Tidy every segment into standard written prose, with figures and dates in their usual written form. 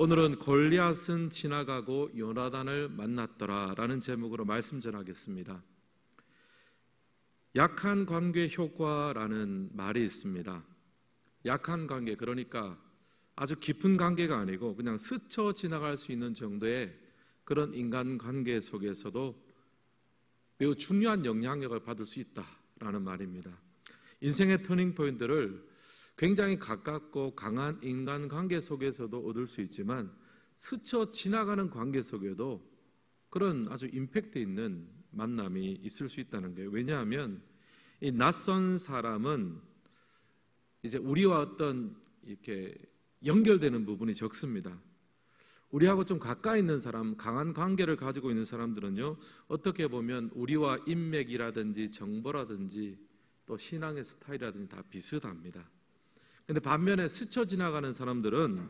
오늘은 골리앗은 지나가고 요나단을 만났더라 라는 제목으로 말씀 전하겠습니다. 약한 관계 효과라는 말이 있습니다. 약한 관계, 그러니까 아주 깊은 관계가 아니고 그냥 스쳐 지나갈 수 있는 정도의 그런 인간관계 속에서도 매우 중요한 영향력을 받을 수 있다라는 말입니다. 인생의 터닝포인트를 굉장히 가깝고 강한 인간관계 속에서도 얻을 수 있지만 스쳐 지나가는 관계 속에도 그런 아주 임팩트 있는 만남이 있을 수 있다는 거예요. 왜냐하면 이 낯선 사람은 이제 우리와 어떤 이렇게 연결되는 부분이 적습니다. 우리하고 좀 가까이 있는 사람, 강한 관계를 가지고 있는 사람들은요, 어떻게 보면 우리와 인맥이라든지 정보라든지 또 신앙의 스타일이라든지 다 비슷합니다. 근데 반면에 스쳐 지나가는 사람들은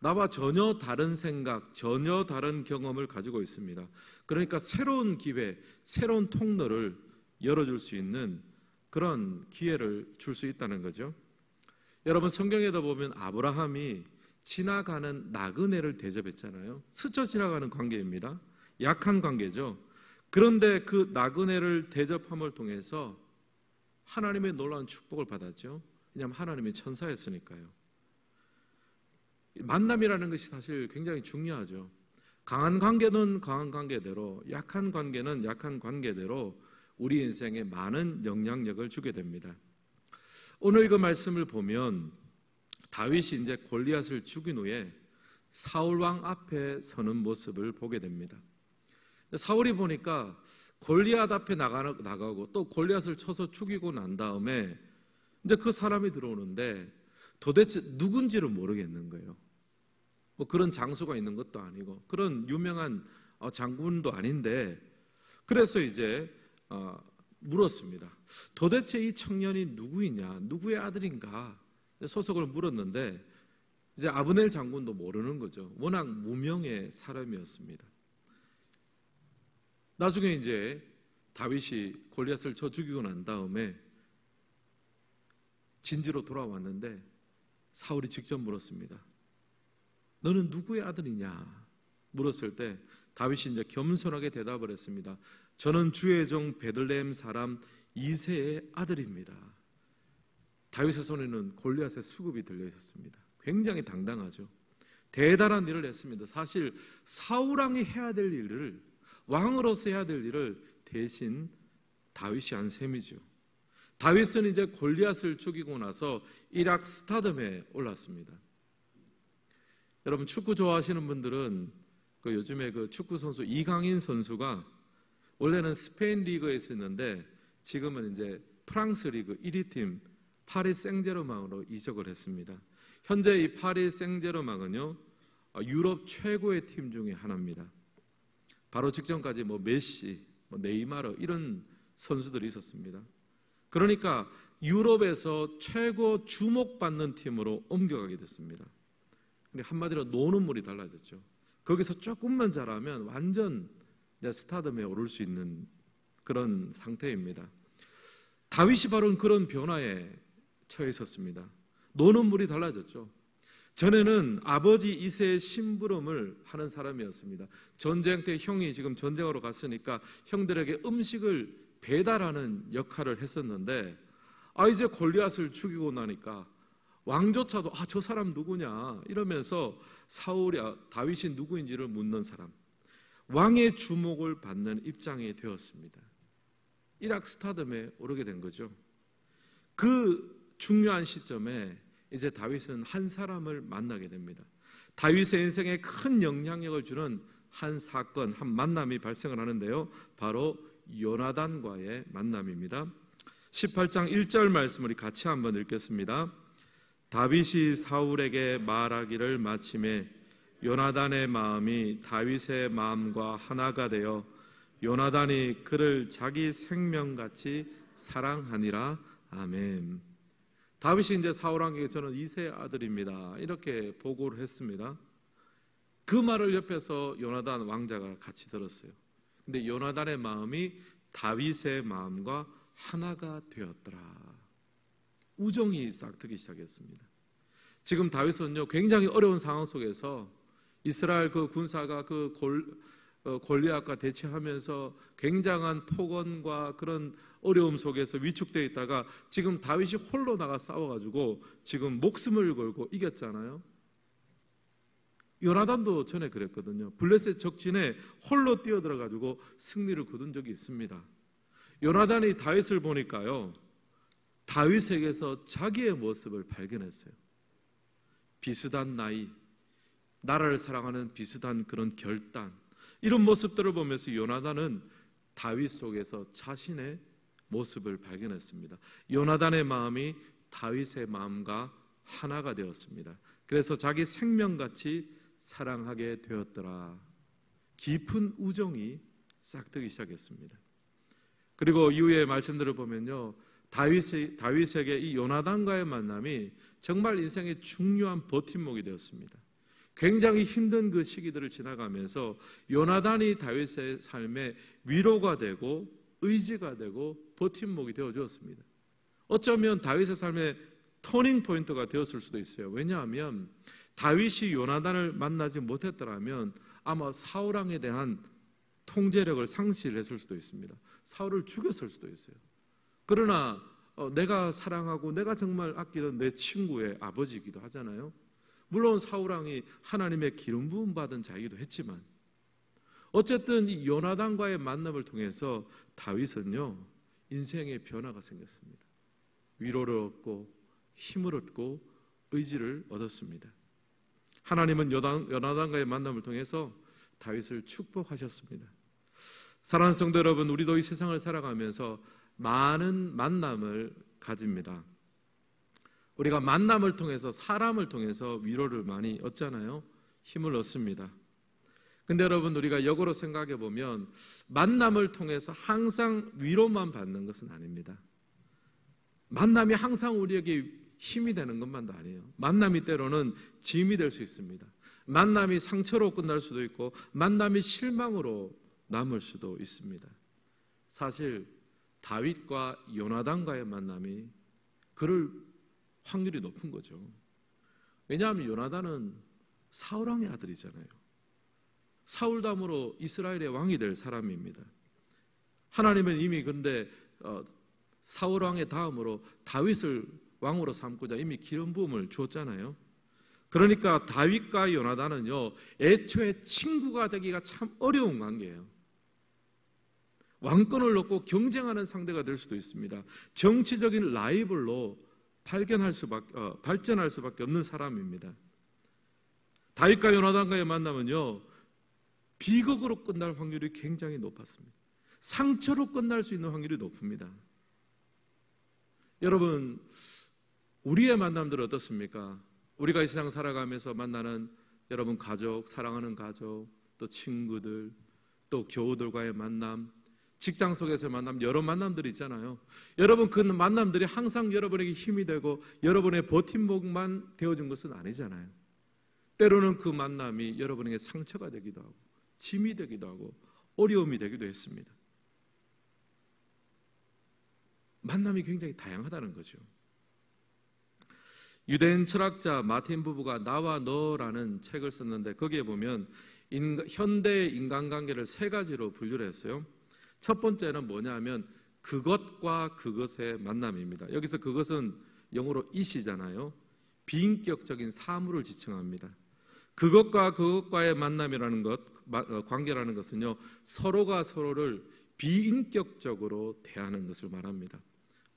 나와 전혀 다른 생각, 전혀 다른 경험을 가지고 있습니다. 그러니까 새로운 기회, 새로운 통로를 열어줄 수 있는 그런 기회를 줄 수 있다는 거죠. 여러분, 성경에도 보면 아브라함이 지나가는 나그네를 대접했잖아요. 스쳐 지나가는 관계입니다. 약한 관계죠. 그런데 그 나그네를 대접함을 통해서 하나님의 놀라운 축복을 받았죠. 왜냐하면 하나님이 천사였으니까요. 만남이라는 것이 사실 굉장히 중요하죠. 강한 관계는 강한 관계대로, 약한 관계는 약한 관계대로 우리 인생에 많은 영향력을 주게 됩니다. 오늘 그 말씀을 보면 다윗이 이제 골리앗을 죽인 후에 사울 왕 앞에 서는 모습을 보게 됩니다. 사울이 보니까 골리앗 앞에 나가고 또 골리앗을 쳐서 죽이고 난 다음에 이제 그 사람이 들어오는데 도대체 누군지를 모르겠는 거예요. 뭐 그런 장수가 있는 것도 아니고 그런 유명한 장군도 아닌데, 그래서 이제 물었습니다. 도대체 이 청년이 누구이냐, 누구의 아들인가 소속을 물었는데 이제 아브넬 장군도 모르는 거죠. 워낙 무명의 사람이었습니다. 나중에 이제 다윗이 골리앗을 쳐 죽이고 난 다음에 진지로 돌아왔는데 사울이 직접 물었습니다. 너는 누구의 아들이냐 물었을 때 다윗이 이제 겸손하게 대답을 했습니다. 저는 주의 종 베들레헴 사람 이새의 아들입니다. 다윗의 손에는 골리앗의 수급이 들려 있었습니다. 굉장히 당당하죠. 대단한 일을 했습니다. 사실 사울 왕이 해야 될 일을, 왕으로서 해야 될 일을 대신 다윗이 한 셈이죠. 다윗은 이제 골리앗을 죽이고 나서 이락 스타덤에 올랐습니다. 여러분, 축구 좋아하시는 분들은 요즘에 그 축구 선수 이강인 선수가 원래는 스페인 리그에 있었는데 지금은 이제 프랑스 리그 1위 팀 파리 생제르맹으로 이적을 했습니다. 현재 이 파리 생제르맹은요, 유럽 최고의 팀 중에 하나입니다. 바로 직전까지 뭐 메시, 네이마르 이런 선수들이 있었습니다. 그러니까 유럽에서 최고 주목받는 팀으로 옮겨가게 됐습니다. 근데 한마디로 노는 물이 달라졌죠. 거기서 조금만 잘하면 완전 스타덤에 오를 수 있는 그런 상태입니다. 다윗이 바로 그런 변화에 처해 있었습니다. 노는 물이 달라졌죠. 전에는 아버지 이새의 심부름을 하는 사람이었습니다. 전쟁 때 형이 지금 전쟁으로 갔으니까 형들에게 음식을 배달하는 역할을 했었는데 이제 골리앗을 죽이고 나니까 왕조차도 저 사람 누구냐 이러면서 사울이 다윗이 누구인지를 묻는 사람, 왕의 주목을 받는 입장이 되었습니다. 이락 스타덤에 오르게 된 거죠. 그 중요한 시점에 이제 다윗은 한 사람을 만나게 됩니다. 다윗의 인생에 큰 영향력을 주는 한 사건, 한 만남이 발생을 하는데요, 바로 요나단과의 만남입니다. 18장 1절 말씀을 같이 한번 읽겠습니다. 다윗이 사울에게 말하기를 마침에 요나단의 마음이 다윗의 마음과 하나가 되어 요나단이 그를 자기 생명같이 사랑하니라. 아멘. 다윗이 이제 사울 왕에게 저는 이새의 아들입니다 이렇게 보고를 했습니다. 그 말을 옆에서 요나단 왕자가 같이 들었어요. 근데 요나단의 마음이 다윗의 마음과 하나가 되었더라. 우정이 싹트기 시작했습니다. 지금 다윗은요, 굉장히 어려운 상황 속에서 이스라엘 그 군사가 그 골리앗과 대치하면서 굉장한 폭언과 그런 어려움 속에서 위축되어 있다가 지금 다윗이 홀로 나가 싸워가지고 지금 목숨을 걸고 이겼잖아요. 요나단도 전에 그랬거든요. 블레셋 적진에 홀로 뛰어들어가지고 승리를 거둔 적이 있습니다. 요나단이 다윗을 보니까요, 다윗에게서 자기의 모습을 발견했어요. 비슷한 나이, 나라를 사랑하는 비슷한 그런 결단, 이런 모습들을 보면서 요나단은 다윗 속에서 자신의 모습을 발견했습니다. 요나단의 마음이 다윗의 마음과 하나가 되었습니다. 그래서 자기 생명같이 사랑하게 되었더라. 깊은 우정이 싹트기 시작했습니다. 그리고 이후의 말씀들을 보면요, 다윗에게 이 요나단과의 만남이 정말 인생의 중요한 버팀목이 되었습니다. 굉장히 힘든 그 시기들을 지나가면서 요나단이 다윗의 삶에 위로가 되고 의지가 되고 버팀목이 되어 주었습니다. 어쩌면 다윗의 삶의 터닝 포인트가 되었을 수도 있어요. 왜냐하면 다윗이 요나단을 만나지 못했더라면 아마 사울 왕에 대한 통제력을 상실했을 수도 있습니다. 사울을 죽였을 수도 있어요. 그러나 내가 사랑하고 내가 정말 아끼는 내 친구의 아버지이기도 하잖아요. 물론 사울 왕이 하나님의 기름 부음 받은 자이기도 했지만 어쨌든 이 요나단과의 만남을 통해서 다윗은요, 인생의 변화가 생겼습니다. 위로를 얻고 힘을 얻고 의지를 얻었습니다. 하나님은 요나단과의 만남을 통해서 다윗을 축복하셨습니다. 사랑하는 성도 여러분, 우리도 이 세상을 살아가면서 많은 만남을 가집니다. 우리가 만남을 통해서, 사람을 통해서 위로를 많이 얻잖아요. 힘을 얻습니다. 근데 여러분, 우리가 역으로 생각해 보면 만남을 통해서 항상 위로만 받는 것은 아닙니다. 만남이 항상 우리에게 힘이 되는 것만도 아니에요. 만남이 때로는 짐이 될 수 있습니다. 만남이 상처로 끝날 수도 있고 만남이 실망으로 남을 수도 있습니다. 사실 다윗과 요나단과의 만남이 그럴 확률이 높은 거죠. 왜냐하면 요나단은 사울 왕의 아들이잖아요. 사울 다음으로 이스라엘의 왕이 될 사람입니다. 하나님은 이미 근데 사울 왕의 다음으로 다윗을 왕으로 삼고자 이미 기름 부음을 주었잖아요. 그러니까 다윗과 요나단은요, 애초에 친구가 되기가 참 어려운 관계예요. 왕권을 놓고 경쟁하는 상대가 될 수도 있습니다. 정치적인 라이벌로 발전할 수밖에 없는 사람입니다. 다윗과 요나단과의 만남은요, 비극으로 끝날 확률이 굉장히 높았습니다. 상처로 끝날 수 있는 확률이 높습니다. 여러분, 우리의 만남들은 어떻습니까? 우리가 이 세상 살아가면서 만나는 여러분 가족, 사랑하는 가족, 또 친구들, 또 교우들과의 만남, 직장 속에서 만남, 여러 만남들이 있잖아요. 여러분, 그 만남들이 항상 여러분에게 힘이 되고 여러분의 버팀목만 되어준 것은 아니잖아요. 때로는 그 만남이 여러분에게 상처가 되기도 하고 짐이 되기도 하고 어려움이 되기도 했습니다. 만남이 굉장히 다양하다는 거죠. 유대인 철학자 마틴 부부가 나와 너라는 책을 썼는데 거기에 보면 현대의 인간관계를 세 가지로 분류를 했어요. 첫 번째는 뭐냐면 그것과 그것의 만남입니다. 여기서 그것은 영어로 it이잖아요. 비인격적인 사물을 지칭합니다. 그것과 그것과의 만남이라는 것, 관계라는 것은요, 서로가 서로를 비인격적으로 대하는 것을 말합니다.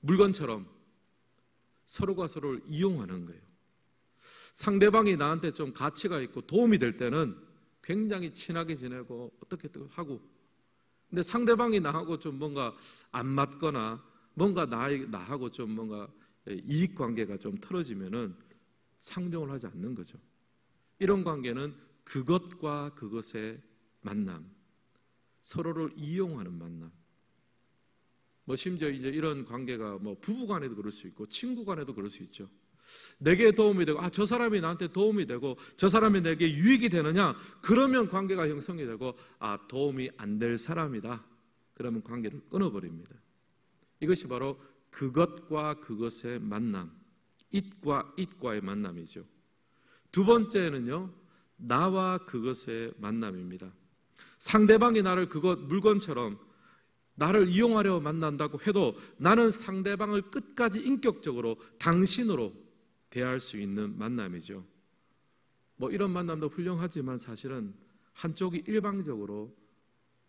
물건처럼 서로가 서로를 이용하는 거예요. 상대방이 나한테 좀 가치가 있고 도움이 될 때는 굉장히 친하게 지내고 어떻게 하고, 근데 상대방이 나하고 좀 뭔가 안 맞거나 뭔가 나하고 좀 뭔가 이익 관계가 좀 틀어지면은 상종을 하지 않는 거죠. 이런 관계는 그것과 그것의 만남, 서로를 이용하는 만남. 심지어 이제 이런 관계가 부부 간에도 그럴 수 있고 친구 간에도 그럴 수 있죠. 내게 도움이 되고 저 사람이 나한테 도움이 되고 저 사람이 내게 유익이 되느냐, 그러면 관계가 형성이 되고 도움이 안 될 사람이다, 그러면 관계를 끊어버립니다. 이것이 바로 그것과 그것의 만남, it과 it과의 만남이죠. 두 번째는요, 나와 그것의 만남입니다. 상대방이 나를 그것 물건처럼 나를 이용하려 만난다고 해도 나는 상대방을 끝까지 인격적으로 당신으로 대할 수 있는 만남이죠. 이런 만남도 훌륭하지만 사실은 한쪽이 일방적으로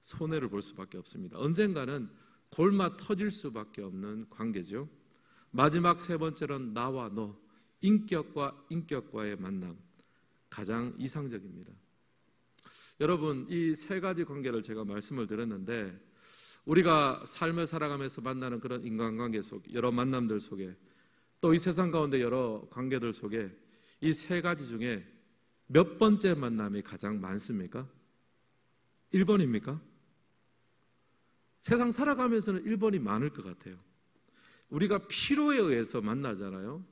손해를 볼 수밖에 없습니다. 언젠가는 골마 터질 수밖에 없는 관계죠. 마지막 세 번째는 나와 너, 인격과 인격과의 만남, 가장 이상적입니다. 여러분, 이 세 가지 관계를 제가 말씀을 드렸는데 우리가 삶을 살아가면서 만나는 그런 인간관계 속, 여러 만남들 속에 또 이 세상 가운데 여러 관계들 속에 이 세 가지 중에 몇 번째 만남이 가장 많습니까? 1번입니까? 세상 살아가면서는 1번이 많을 것 같아요. 우리가 필요에 의해서 만나잖아요.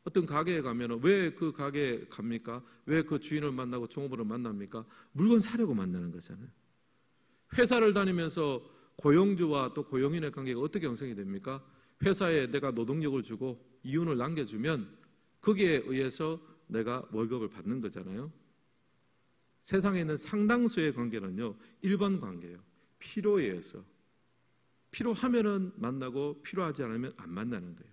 어떤 가게에 가면 왜 그 가게에 갑니까? 왜 그 주인을 만나고 종업원을 만납니까? 물건 사려고 만나는 거잖아요. 회사를 다니면서 고용주와 또 고용인의 관계가 어떻게 형성이 됩니까? 회사에 내가 노동력을 주고 이윤을 남겨주면 거기에 의해서 내가 월급을 받는 거잖아요. 세상에 있는 상당수의 관계는요, 1번 관계예요. 필요에 의해서. 필요하면은 만나고 필요하지 않으면 안 만나는 거예요.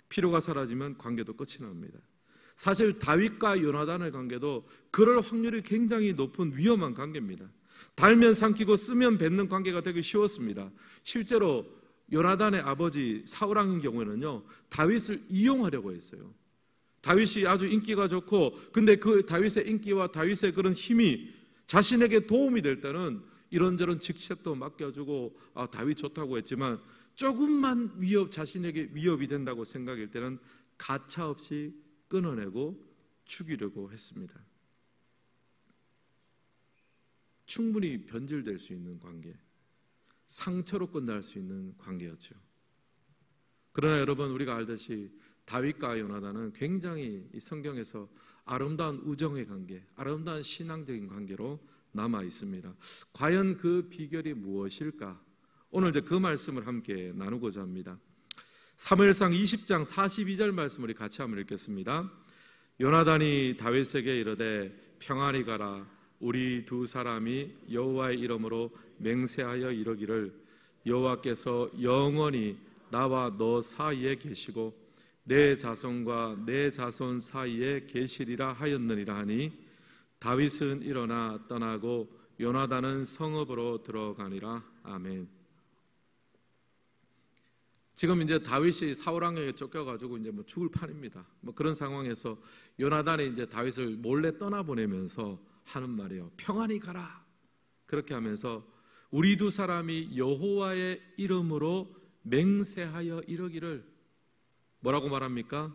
필요가 사라지면 관계도 끝이 납니다. 사실 다윗과 요나단의 관계도 그럴 확률이 굉장히 높은 위험한 관계입니다. 달면 삼키고 쓰면 뱉는 관계가 되기 쉬웠습니다. 실제로 요나단의 아버지 사울왕의 경우에는요, 다윗을 이용하려고 했어요. 다윗이 아주 인기가 좋고, 근데 그 다윗의 인기와 다윗의 그런 힘이 자신에게 도움이 될 때는 이런저런 직책도 맡겨주고 다윗 좋다고 했지만 조금만 자신에게 위협이 된다고 생각일 때는 가차없이 끊어내고 죽이려고 했습니다. 충분히 변질될 수 있는 관계, 상처로 끝날 수 있는 관계였죠. 그러나 여러분, 우리가 알듯이 다윗과 요나단은 굉장히 이 성경에서 아름다운 우정의 관계, 아름다운 신앙적인 관계로 남아 있습니다. 과연 그 비결이 무엇일까? 오늘 이제 그 말씀을 함께 나누고자 합니다. 사무엘상 20장 42절 말씀 우리 같이 한번 읽겠습니다. 요나단이 다윗에게 이르되 평안히 가라. 우리 두 사람이 여호와의 이름으로 맹세하여 이르기를 여호와께서 영원히 나와 너 사이에 계시고 내 자손과 내 자손 사이에 계시리라 하였느니라 하니 다윗은 일어나 떠나고 요나단은 성읍으로 들어가니라. 아멘. 지금 이제 다윗이 사울왕에게 쫓겨가지고 이제 죽을 판입니다. 그런 상황에서 요나단이 이제 다윗을 몰래 떠나보내면서 하는 말이에요. 평안히 가라. 그렇게 하면서 우리 두 사람이 여호와의 이름으로 맹세하여 이르기를, 뭐라고 말합니까?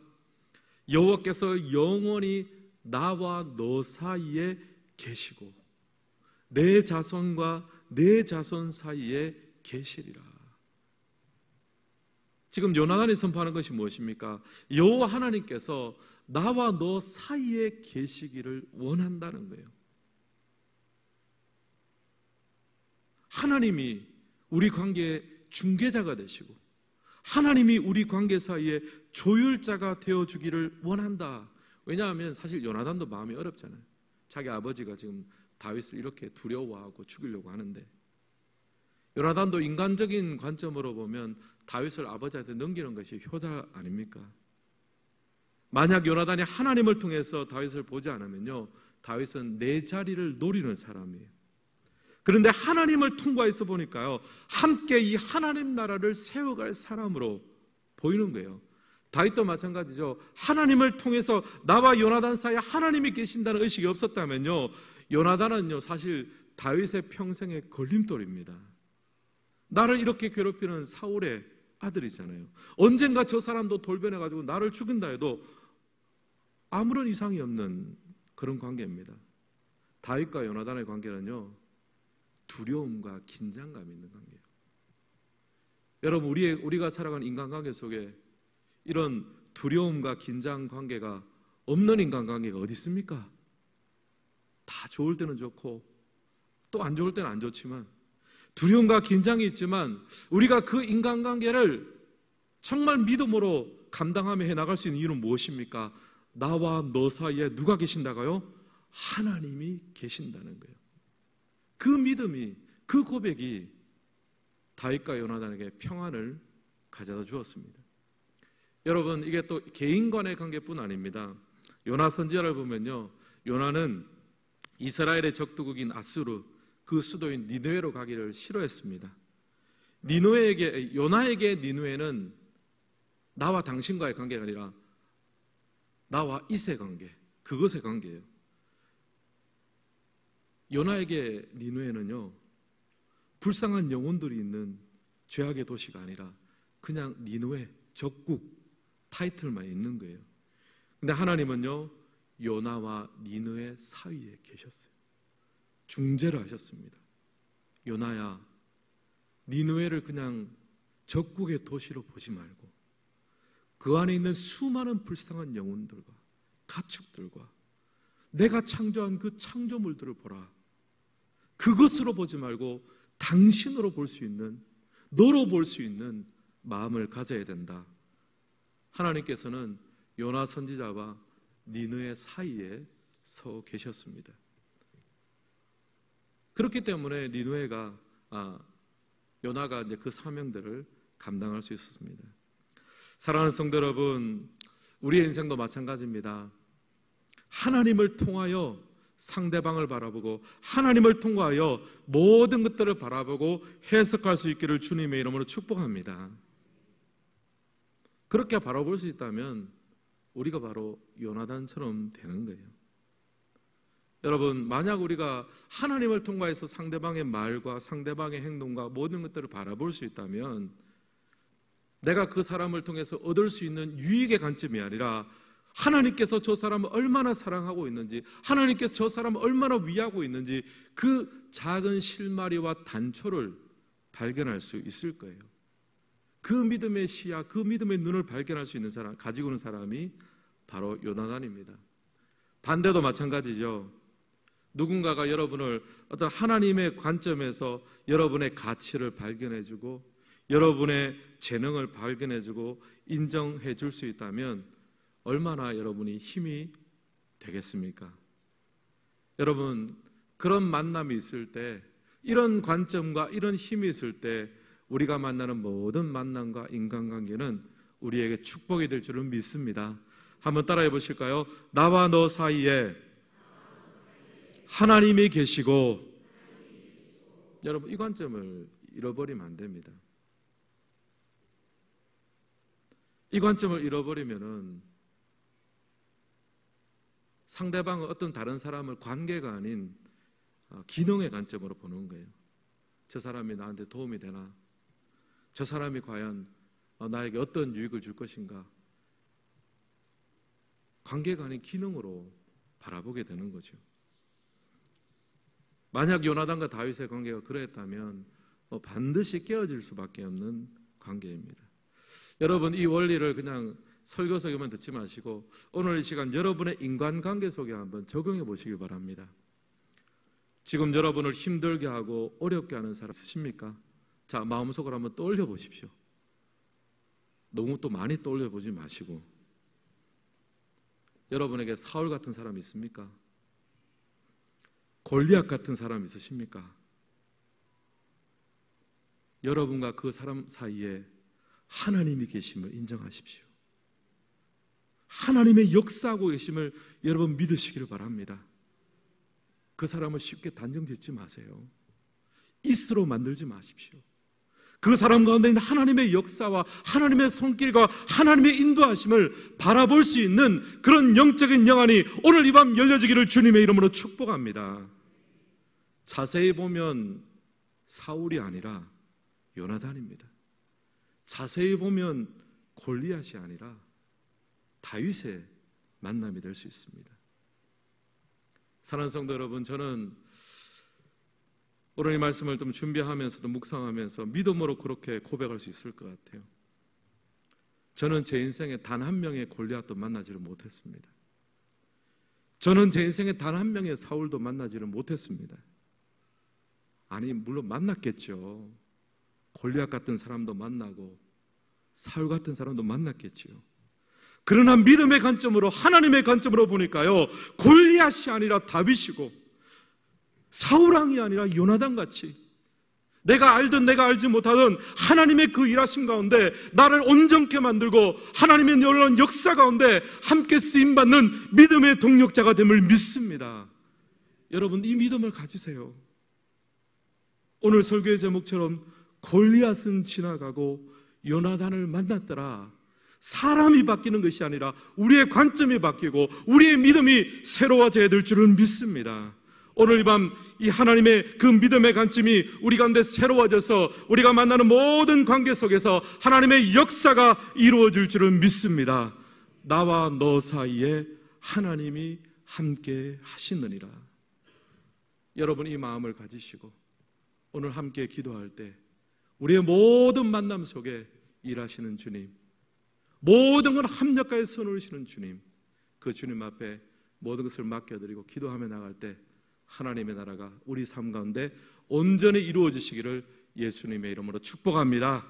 여호와께서 영원히 나와 너 사이에 계시고 내 자손과 내 자손 사이에 계시리라. 지금 요나단이 선포하는 것이 무엇입니까? 여호와 하나님께서 나와 너 사이에 계시기를 원한다는 거예요. 하나님이 우리 관계의 중개자가 되시고 하나님이 우리 관계 사이에 조율자가 되어주기를 원한다. 왜냐하면 사실 요나단도 마음이 어렵잖아요. 자기 아버지가 지금 다윗을 이렇게 두려워하고 죽이려고 하는데, 요나단도 인간적인 관점으로 보면 다윗을 아버지한테 넘기는 것이 효자 아닙니까? 만약 요나단이 하나님을 통해서 다윗을 보지 않으면요, 다윗은 내 자리를 노리는 사람이에요. 그런데 하나님을 통과해서 보니까요, 함께 이 하나님 나라를 세워갈 사람으로 보이는 거예요. 다윗도 마찬가지죠. 하나님을 통해서 나와 요나단 사이에 하나님이 계신다는 의식이 없었다면요, 요나단은요 사실 다윗의 평생의 걸림돌입니다. 나를 이렇게 괴롭히는 사울의 아들이잖아요. 언젠가 저 사람도 돌변해가지고 나를 죽인다 해도 아무런 이상이 없는 그런 관계입니다. 다윗과 요나단의 관계는요, 두려움과 긴장감이 있는 관계예요. 여러분, 우리가 살아가는 인간관계 속에 이런 두려움과 긴장 관계가 없는 인간관계가 어디 있습니까? 다 좋을 때는 좋고 또 안 좋을 때는 안 좋지만, 두려움과 긴장이 있지만 우리가 그 인간관계를 정말 믿음으로 감당하며 해나갈 수 있는 이유는 무엇입니까? 나와 너 사이에 누가 계신다고요? 하나님이 계신다는 거예요. 그 믿음이, 그 고백이 다윗과 요나단에게 평안을 가져다 주었습니다. 여러분, 이게 또 개인 간의 관계뿐 아닙니다. 요나 선지자를 보면요, 요나는 이스라엘의 적두국인 아수르, 그 수도인 니느웨로 가기를 싫어했습니다. 요나에게 니느웨는 나와 당신과의 관계가 아니라 나와 이세 관계, 그것의 관계예요. 요나에게 니느웨는요, 불쌍한 영혼들이 있는 죄악의 도시가 아니라 그냥 니느웨, 적국 타이틀만 있는 거예요. 근데 하나님은요, 요나와 니느웨 사이에 계셨어요. 중재를 하셨습니다. 요나야, 니느웨를 그냥 적국의 도시로 보지 말고 그 안에 있는 수많은 불쌍한 영혼들과 가축들과 내가 창조한 그 창조물들을 보라. 그것으로 보지 말고 당신으로 볼 수 있는, 너로 볼 수 있는 마음을 가져야 된다. 하나님께서는 요나 선지자와 니느웨 사이에 서 계셨습니다. 그렇기 때문에 요나가 이제 그 사명들을 감당할 수 있었습니다. 사랑하는 성도 여러분, 우리의 인생도 마찬가지입니다. 하나님을 통하여 상대방을 바라보고 하나님을 통하여 모든 것들을 바라보고 해석할 수 있기를 주님의 이름으로 축복합니다. 그렇게 바라볼 수 있다면 우리가 바로 요나단처럼 되는 거예요. 여러분, 만약 우리가 하나님을 통과해서 상대방의 말과 상대방의 행동과 모든 것들을 바라볼 수 있다면 내가 그 사람을 통해서 얻을 수 있는 유익의 관점이 아니라 하나님께서 저 사람을 얼마나 사랑하고 있는지, 하나님께서 저 사람을 얼마나 위하고 있는지 그 작은 실마리와 단초를 발견할 수 있을 거예요. 그 믿음의 시야, 그 믿음의 눈을 발견할 수 있는 사람, 가지고 있는 사람이 바로 요나단입니다. 반대도 마찬가지죠. 누군가가 여러분을 어떤 하나님의 관점에서 여러분의 가치를 발견해주고 여러분의 재능을 발견해주고 인정해 줄 수 있다면 얼마나 여러분이 힘이 되겠습니까? 여러분, 그런 만남이 있을 때, 이런 관점과 이런 힘이 있을 때 우리가 만나는 모든 만남과 인간관계는 우리에게 축복이 될 줄은 믿습니다. 한번 따라해 보실까요? 나와 너 사이에 하나님이 계시고, 여러분, 이 관점을 잃어버리면 안 됩니다. 이 관점을 잃어버리면은 상대방은 어떤 다른 사람을 관계가 아닌 기능의 관점으로 보는 거예요. 저 사람이 나한테 도움이 되나? 저 사람이 과연 나에게 어떤 유익을 줄 것인가? 관계가 아닌 기능으로 바라보게 되는 거죠. 만약 요나단과 다윗의 관계가 그랬다면 반드시 깨어질 수밖에 없는 관계입니다. 여러분, 이 원리를 그냥 설교석에만 듣지 마시고 오늘 이 시간 여러분의 인간관계 속에 한번 적용해 보시기 바랍니다. 지금 여러분을 힘들게 하고 어렵게 하는 사람 있으십니까? 자, 마음속으로 한번 떠올려 보십시오. 너무 또 많이 떠올려 보지 마시고, 여러분에게 사울 같은 사람 있습니까? 골리앗 같은 사람 있으십니까? 여러분과 그 사람 사이에 하나님이 계심을 인정하십시오. 하나님의 역사하고 계심을 여러분 믿으시기를 바랍니다. 그 사람을 쉽게 단정 짓지 마세요. 있으로 만들지 마십시오. 그 사람 가운데 있는 하나님의 역사와 하나님의 손길과 하나님의 인도하심을 바라볼 수 있는 그런 영적인 영안이 오늘 이 밤 열려지기를 주님의 이름으로 축복합니다. 자세히 보면 사울이 아니라 요나단입니다. 자세히 보면 골리앗이 아니라 다윗의 만남이 될 수 있습니다. 사랑하는 성도 여러분, 저는 오늘 이 말씀을 좀 준비하면서도 묵상하면서 믿음으로 그렇게 고백할 수 있을 것 같아요. 저는 제 인생에 단 한 명의 골리앗도 만나지를 못했습니다. 저는 제 인생에 단 한 명의 사울도 만나지를 못했습니다. 아니, 물론 만났겠죠. 골리앗 같은 사람도 만나고 사울 같은 사람도 만났겠죠. 그러나 믿음의 관점으로, 하나님의 관점으로 보니까요, 골리앗이 아니라 다윗이고 사울왕이 아니라 요나단 같이 내가 알든 내가 알지 못하든 하나님의 그 일하심 가운데 나를 온전케 만들고 하나님의 놀라운 역사 가운데 함께 쓰임받는 믿음의 동력자가 됨을 믿습니다. 여러분, 이 믿음을 가지세요. 오늘 설교의 제목처럼 골리앗은 지나가고 요나단을 만났더라. 사람이 바뀌는 것이 아니라 우리의 관점이 바뀌고 우리의 믿음이 새로워져야 될 줄은 믿습니다. 오늘 이 밤 이 하나님의 그 믿음의 관점이 우리 가운데 새로워져서 우리가 만나는 모든 관계 속에서 하나님의 역사가 이루어질 줄은 믿습니다. 나와 너 사이에 하나님이 함께 하시느니라. 여러분, 이 마음을 가지시고 오늘 함께 기도할 때 우리의 모든 만남 속에 일하시는 주님, 모든 걸 합력하여 선으시는 주님, 그 주님 앞에 모든 것을 맡겨드리고 기도하며 나갈 때 하나님의 나라가 우리 삶 가운데 온전히 이루어지시기를 예수님의 이름으로 축복합니다.